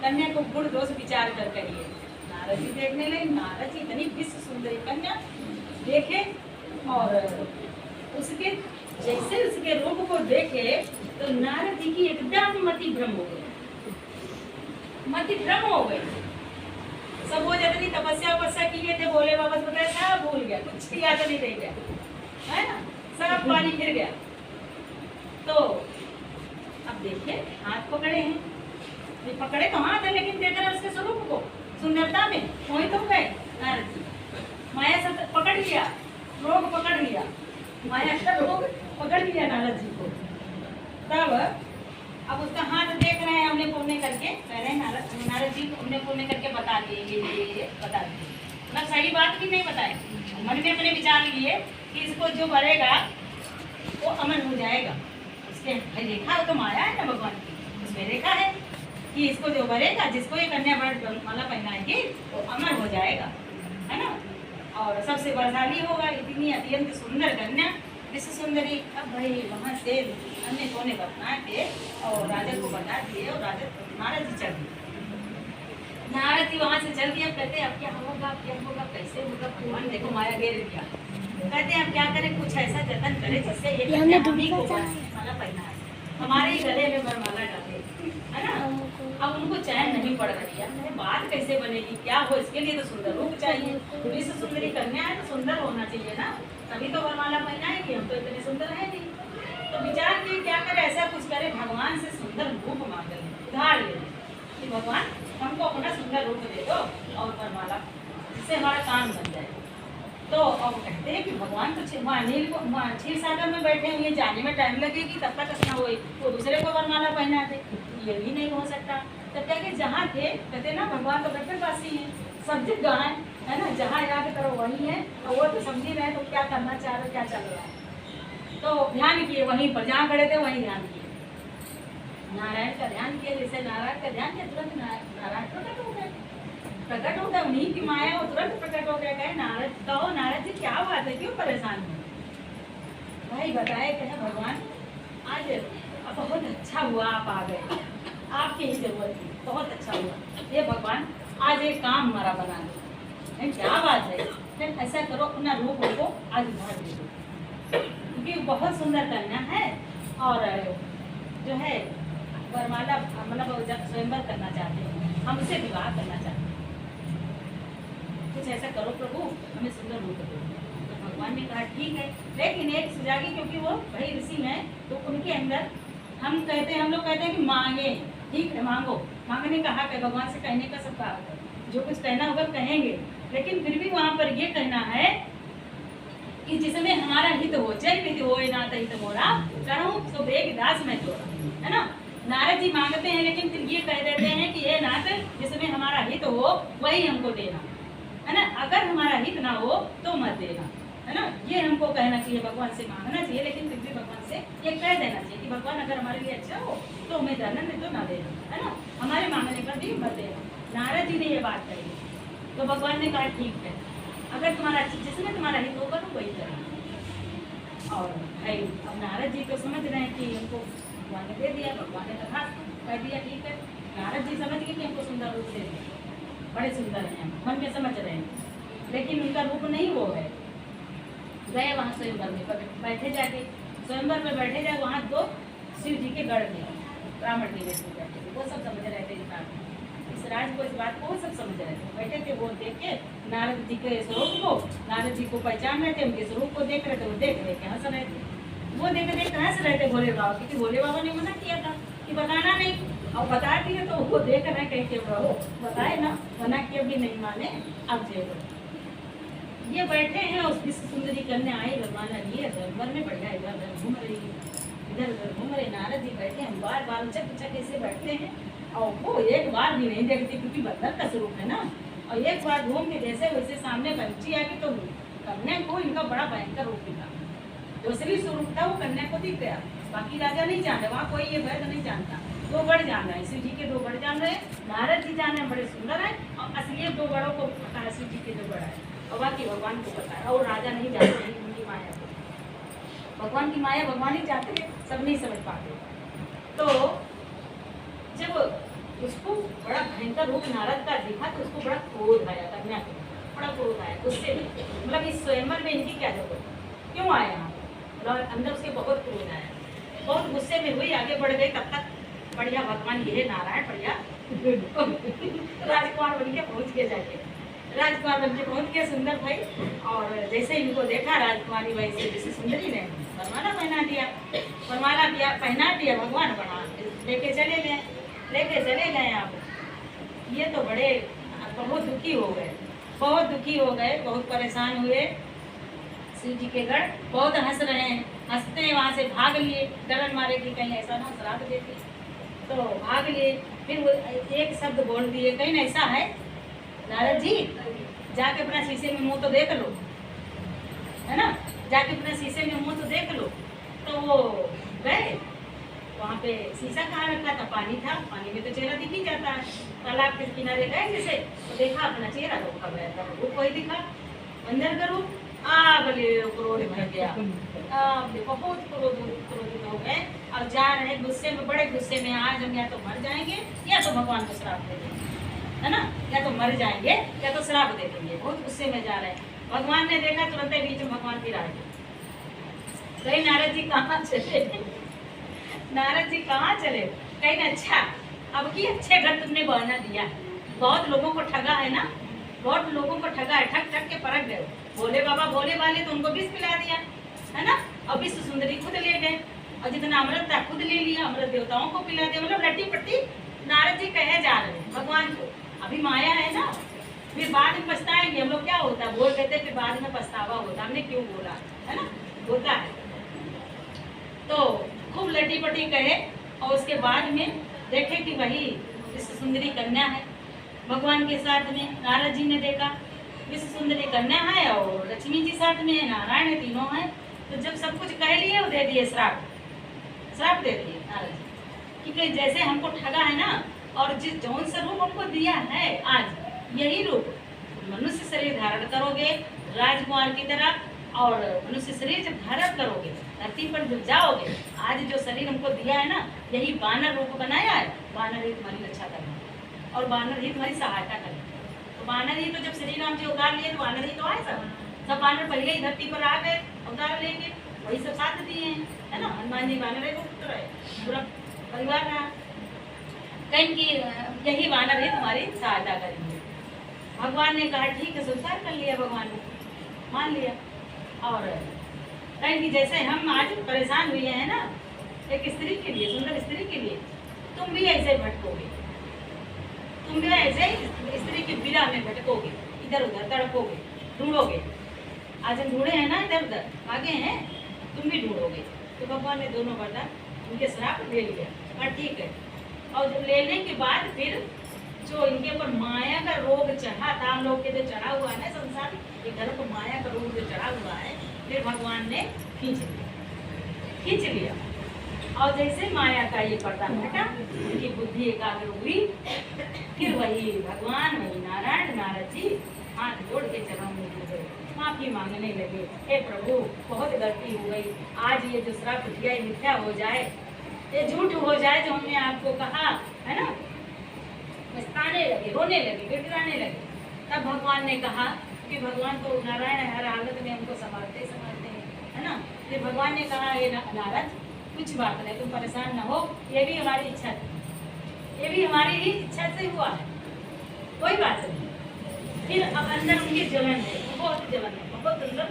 कन्या को गुण दोष विचार कर करिए। नारद जी देखने लगे, नारद जी इतनी विश्व सुंदरी कन्या देखे और उसके जैसे उसके रूप को देखे तो नारद जी की एकदम मति भ्रम हो गई, मति भ्रम हो गई। सब वो जितनी तपस्या वपस्या किए थे भोले बाबा से बताया सब भूल गया, कुछ याद नहीं रह गया, है ना, सब पानी फिर गया। तो अब देखिए हाथ पकड़े हैं, ये पकड़े तो हाथ है लेकिन देख रहे उसके स्वरूप को सुंदरता में वही तो गए नारद जी। माया से पकड़ लिया, रोग पकड़ लिया, माया का रोग पकड़ लिया नारद जी को। तब अब उसका हाथ देख रहे हैं, हमने पुण्य करके कह रहे हैं नारद जी हमने पुण्य करके बता दिए, ये बता दिए, मतलब सही बात भी नहीं बताए, मन में अपने विचार लिए कि इसको जो भरेगा वो अमर हो जाएगा। उसके रेखा तो माया है ना भगवान की, उसमें रेखा है कि इसको जो भरेगा, जिसको ये कन्या माला पहनाएगी वो अमर हो जाएगा, है ना, और सबसे बलशाली होगा। इतनी अत्यंत सुंदर कन्या विश्व सुंदरी। अब भाई वहाँ से अन्य कोने बतना के और राजा को बता दिए और राजा नारद जी चल दिए। नारद जी वहाँ से चल दिए, कहते अब क्या होगा, क्या होगा, कैसे होगा, भगवान देखो माया घेर दिया। कहते हैं अब क्या करें, कुछ ऐसा जतन करें जिससे ये कन्या हम ही को माला पहना है, हमारे ही गले में वरमाला डाले, है ना। अब उनको चैन नहीं पड़ रही है, बात कैसे बनेगी, क्या हो, इसके लिए तो सुंदर रूप चाहिए, विश्व सुंदरी कन्या है तो सुंदर होना चाहिए ना, तभी तो वरमाला पहनाएगी, हम तो इतने सुंदर है नहीं। तो विचार किए क्या करे, ऐसा कुछ करे, भगवान से सुंदर रूप मांग ले, उधार ले कि भगवान हमको अपना सुंदर रूप दे दो और वरमाला, जिससे हमारा काम बन जाए। तो अब कहते हैं कि भगवान तो अनिल को क्षीर सागर में बैठे हुए, जाने में टाइम लगेगी, तब तक ना हो वो दूसरे को वरमाला पहना दे, ये भी नहीं हो सकता। तब क्या कि जहाँ थे कहते ना भगवान तो बच्चे पासी हैं, सब जगह है ना, जहाँ याद करो वही है, और वो तो समझ ही रहे तो क्या करना चाह रहे, क्या चल रहा है। तो ध्यान किए वहीं पर, जहाँ खड़े थे वहीं ध्यान किए, नारायण का ध्यान किया। जैसे नारायण का ध्यान किया तुरंत नारायण प्रकट हो गए, प्रकट हो गए, उन्हीं की माया वो तुरंत प्रकट हो गए। कहे नारद, कहो नारद जी क्या बात है, क्यों परेशान है? भाई बताए कहे भगवान आज बहुत अच्छा हुआ आप आ गए, आपकी ही जरूरत थी, बहुत अच्छा हुआ ये भगवान, आज एक काम हमारा बना दो। क्या बात है, फिर ऐसा करो अपना रूप को आज उधार दे दो, क्योंकि बहुत सुंदर कन्या है और जो है वरमाला मतलब स्वयंवर करना चाहते हैं, हमसे विवाह करना चाहते हैं, कुछ ऐसा करो प्रभु, हमें सुंदर रूप दो। तो भगवान ने कहा ठीक है, लेकिन एक सुजागी क्योंकि वो बड़ी ऋषि हैं तो उनके अंदर हम लोग कहते हैं कि मांगे, ठीक है मांगो, मांगने का हक है, भगवान से कहने का सब हक है, जो कुछ कहना होगा कहेंगे, लेकिन फिर भी वहाँ पर ये कहना है कि जिसमें हमारा हित हो, जय विधि हो नाथ हित मोरा, करूँ तो बेग दास में तोड़ा, है ना। नारद जी मांगते हैं लेकिन फिर ये कह देते हैं कि ये नाथ जिसमें हमारा हित हो वही हमको देना, है ना, अगर हमारा हित ना हो तो मत देना, है ना। ये हमको कहना चाहिए, भगवान से मांगना चाहिए, लेकिन फिर भी भगवान से ये कह देना चाहिए कि भगवान अगर हमारे लिए अच्छा हो तो हमें देना, नहीं तो ना देना, है ना, हमारे मांगने पर भी मत देना। नारद जी ने ये बात कही तो भगवान ने कहा ठीक है, अगर तुम्हारा जिसमें तुम्हारा हित होगा तो वही करना। और भाई अब नारद जी तो समझ रहे हैं कि हमको भगवान ने दे दिया, भगवान ने कहा कह दिया ठीक है। नारद जी समझ गए कि हमको सुंदर रूप दे दिया, बड़े सुंदर हैं, मन में समझ रहे हैं, लेकिन उनका रूप नहीं वो है। गए वहाँ स्वयंवर में बैठे, जाके स्वयंवर में बैठे जाए, वहाँ दो शिव जी के गढ़ थे, ब्राह्मण जी बैठे थे, वो सब समझ रहे थे इस राज को, इस बात को वो सब समझ रहे थे, बैठे थे। वो देख के नारद जी के स्वरूप को, नारद जी को पहचान रहे थे, उनके स्वरूप को देख रहे थे, वो देख रहे थे हंस रहे थे, वो देख हंस रहे थे भोले बाबा, क्योंकि भोले बाबा ने मना किया था कि बताना नहीं, और बता दिए तो वो देख रहे कहीं के रहो, बताए ना, मना किया भी नहीं माने, अब जे ये बैठे हैं। उस विश्व सुंदरी कन्या आई वरमाला लिए, स्वयंवर में बढ़िया इधर उधर घूम रही है, इधर उधर घूम रहे। नारद जी बैठे हैं, बार बार उचक उचक ऐसे बैठते हैं, और वो एक बार भी नहीं देखती क्योंकि बंदर का स्वरूप है ना, और एक बार घूम के जैसे वैसे सामने पंछी आ गई तो कन्या को इनका बड़ा भयंकर रूप दिखा, जो असली स्वरूप था वो कन्या को दिख गया, बाकी राजा नहीं जानते, वहाँ कोई ये वैद नहीं जानता। दो बड़ जान रहे हैं, शिव जी के दो बड़ जान रहे हैं, नारद जी जान रहे हैं बड़े सुंदर है, और असली दो बड़ों को पता है शिव जी के जो बड़ा है, और बाकी भगवान को पता है, और राजा नहीं जानते हैं उनकी माया को, भगवान की माया भगवान ही जानते हैं, सब नहीं समझ पाते। तो जब उसको बड़ा भयंकर रूप नारद का दिखा तो उसको बड़ा क्रोध आया, कन्या को बड़ा क्रोध आया, गुस्से में, मतलब इस स्वयंवर में इनकी क्या जरूरत, क्यों आए यहाँ, और अंदर उसके बहुत क्रोध आया, बहुत गुस्से में हुई, आगे बढ़ गई। तब तक बढ़िया भगवान ये नारायण बढ़िया राजकुमार बन के पहुँच गए, जाके राजकुमार बन के पहुँच गए सुंदर भाई। और जैसे इनको देखा राजकुमारी वैसे जैसे सुंदरी ने वरमाला पहना दिया, वरमाला दिया, पहना दिया, भगवान बना लेके चले गए आप। ये तो बड़े बहुत दुखी हो गए, बहुत दुखी हो गए, बहुत परेशान हुए। शिव जी के गढ़ बहुत हंस रहे हैं, हंसते हैं, वहाँ से भाग लिए, डरन मारे कि कहीं ऐसा ना श्राप देती, तो भाग लिए। फिर वो एक शब्द बोल दिए, कहीं ऐसा है नारद जी, जाके अपना शीशे में मुंह तो देख लो, है ना, जाके अपना शीशे में मुंह तो देख लो। तो वो गए, वहाँ पे शीशा कहाँ रखा था, पानी था, पानी में तो चेहरा दिख ही जाता है। तालाब के किनारे गए जैसे तो देखा अपना चेहरा, तो कब रहता रूप वही दिखा, बंदर का रूप। बोले क्रोध भर गया, बहुत क्रोधित हो गए और जा रहे गुस्से में, बड़े गुस्से में, आज हम या तो मर जाएंगे या तो भगवान को श्राप दे देंगे, है ना, या तो मर जाएंगे या तो श्राप दे देंगे, बहुत गुस्से में जा रहे हैं। भगवान ने देखा, तुरंत बीच में भगवान फिर आ गए, कहीं नारद जी कहाँ चले, नारद जी कहाँ चले, कहीं अच्छा अब की अच्छे घर तुमने बहाना दिया, बहुत लोगों को ठगा है ना, बहुत लोगों को ठगा है, ठग ठग के परख गए। भोले बाबा भोले वाले तो उनको विष पिला दिया, है ना, और विष सुंदरी खुद ले गए, और जितना अमृत था खुद ले लिया, अमृत देवताओं को पिला दिया, मतलब रट्टी पट्टी नारद जी कहे जा रहे हैं भगवान को। अभी माया है ना, फिर बाद में पछताएंगे हम लोग, क्या होता है बोल देते फिर बाद में पछतावा होता, हमने क्यों बोला, है ना, होता है। तो खूब लटी पटी कहे, और उसके बाद में देखे कि वही विश्व सुंदरी कन्या है, भगवान के साथ में नारद जी ने देखा विश्व सुंदरी कन्या है और लक्ष्मी जी साथ में है, नारायण है, तीनों है। तो जब सब कुछ कह लिए वो दे दिए श्राप, श्राप दे दिए नारद जी, क्योंकि जैसे हमको ठगा है ना, और जिस जौन सा रूप हमको दिया है आज, यही रूप मनुष्य शरीर धारण करोगे राजकुमार की तरह, और मनुष्य शरीर जब धारण करोगे धरती पर जब जाओगे, आज जो शरीर हमको दिया है ना, यही वानर रूप बनाया है, वानर ही तुम्हारी रक्षा करना और वानर ही तुम्हारी सहायता करना। तो वानर ही तो जब श्री राम जी उतार लिए तो वानर ही तो आए, सब वानर पहले ही धरती पर आ गए उतार लेके, वही सब साथ दिए हैं, है ना, हनुमान जी वानर को पुत्र है, पूरा परिवार रहा, कहीं की यही वानर ही तुम्हारी सहायता करेंगे। भगवान ने कहा ठीक है, स्वीकार कर लिया, भगवान ने मान लिया। और कहीं की जैसे हम आज परेशान हुए हैं ना एक स्त्री के लिए, सुंदर स्त्री के लिए, तुम भी ऐसे भटकोगे, तुम भी ऐसे स्त्री की विरा में भटकोगे, इधर उधर तड़पोगे, ढूंढोगे। आज हम ढूंढे हैं ना, इधर उधर आगे हैं, तुम भी ढूंढोगे। तो भगवान ने दोनों वरदान उनके श्राप ले लिया, और ठीक है। और जब लेने के बाद फिर जो इनके ऊपर माया का रोग चढ़ा था, हम लोग के जो चढ़ा हुआ है ना संसार ये घर को माया का रोग जो चढ़ा हुआ है, फिर भगवान ने खींच लिया। और जैसे माया का ये पर्दा हटा, उनकी बुद्धि एकाग्र हुई, फिर वही भगवान वही नारायण नारद जी हाथ जोड़ के चरणों में गिर गए, माफी मांगने लगे, हे प्रभु बहुत गलती हो गई, आज ये जो श्राप दिया ये मिथ्या हो जाए, ये झूठ हो जाए जो हमने आपको कहा, है ना। पछताने लगे, रोने लगे, गिड़गिड़ाने लगे। तब भगवान ने कहा कि भगवान तो नारायण हर हालत में हमको संभालते हैं, है ना। फिर भगवान ने कहा ये नारद कुछ बात नहीं, तुम परेशान न हो, ये भी हमारी इच्छा थी, ये भी हमारी ही इच्छा से हुआ है, कोई बात नहीं। फिर अब अंदर उनकी जलन है, बहुत जलन है, बहुत अंदर